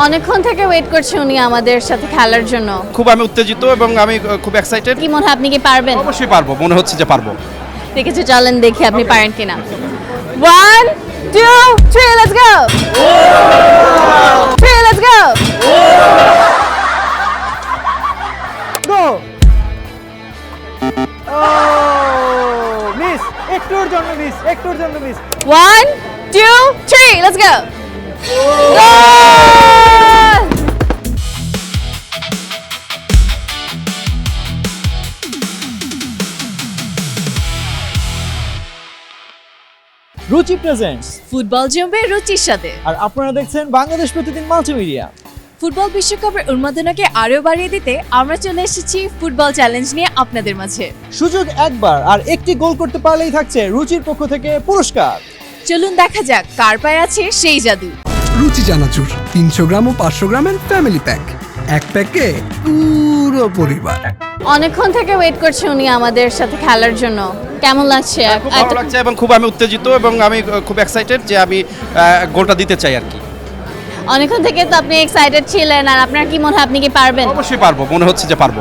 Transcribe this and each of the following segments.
অনেকক্ষণ থেকে ওয়েট করছে উনি আমাদের সাথে খেলার জন্য। খুব আমি উত্তেজিত এবং আমি খুব এক্সাইটেড। কি মনে হয় আপনি কি পারবেন? অবশ্যই পারবো, মনে হচ্ছে যে পারবো। ঠিক আছে, চলেন দেখি আপনি পারেন কিনা। 1 2 3 let's go. 3 let's go. Go ও মিস, একটুর জন্য মিস, একটুর জন্য মিস। 1 2 3 লেটস গো। রুচি প্রেজেন্টস, ফুটবল জমবে রুচির সাথে। আর আপনারা দেখছেন বাংলাদেশ প্রতিদিন মাল্টিমিডিয়া। ফুটবল বিশ্বকাপের উন্মাদনাকে আরো বাড়িয়ে দিতে আমরা চলে এসেছি ফুটবল চ্যালেঞ্জ নিয়ে আপনাদের মাঝে। সুযোগ একবার, আর একটি গোল করতে পারলেই থাকছে রুচির পক্ষ থেকে পুরস্কার। চলুন দেখা যাক কার পায়ে আছে সেই জাদু। রুচি চানাচুর 300 গ্রাম ও 500 গ্রামের ফ্যামিলি প্যাক, এক প্যাকে পুরো পরিবার। অনেকক্ষণ থেকে ওয়েট করছে উনি আমাদের সাথে খেলার জন্য। কেমন লাগছে? খুব ভালো লাগছে এবং খুব আমি উত্তেজিত এবং আমি খুব এক্সাইটেড যে আমি গোলটা দিতে চাই আর কি। অনেকক্ষণ থেকে তো আপনি এক্সাইটেড ছিলেন, আর আপনার কি মনে হয় আপনি কি পারবেন? অবশ্যই পারবো, মনে হচ্ছে যে পারবো।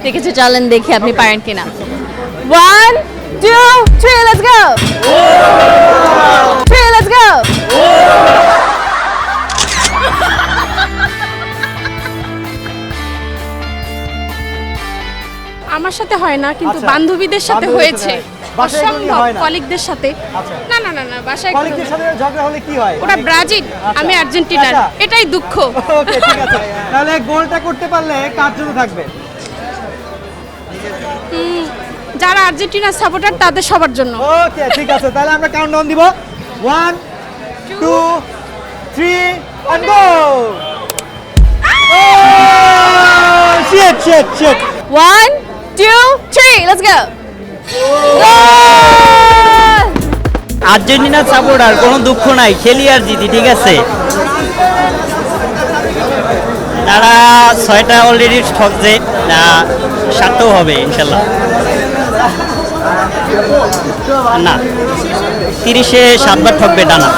ঠিক আছে, চলেন দেখি আপনি পারেন কিনা। 1 2 3 লেটস গো। 3 লেটস গো। আমার সাথে হয় না, কিন্তু আচ্ছা, বান্ধবীদের সাথে বান্ধবীদের হয়েছে। সাথে হয়। বাসায় এগুলি অসম্ভব, হয় না? কলিগদের সাথে। আচ্ছা। না না না না, বাসায় কোনো কলিগদের না। সাথে ঝগড়া হলে কি হয়? ওটা ব্রাজিল, আমি আর্জেন্টিনার, আচ্ছা। এটাই দুঃখ। ওকে, ঠিক আছে। তাহলে গোলটা করতে পারলে কার জন্য থাকবে? যারা আর্জেন্টিনার সাপোর্টার তাদের সবার জন্য। ওকে, ঠিক আছে। তাহলে আমরা কাউন্টডাউন দিব। 1 2 3 and go! Shit, shit, shit. 1 2 3 let's গো। আর্জেন্টিনার সাপোর্টার, কোনো দুঃখ নাই, খেলি আর জিতি, ঠিক আছে। তারা 6টা অলরেডি ঠকছে, 7টাও হবে ইনশাল্লাহ। না, 30-এ 7বার ঠকবে টানা।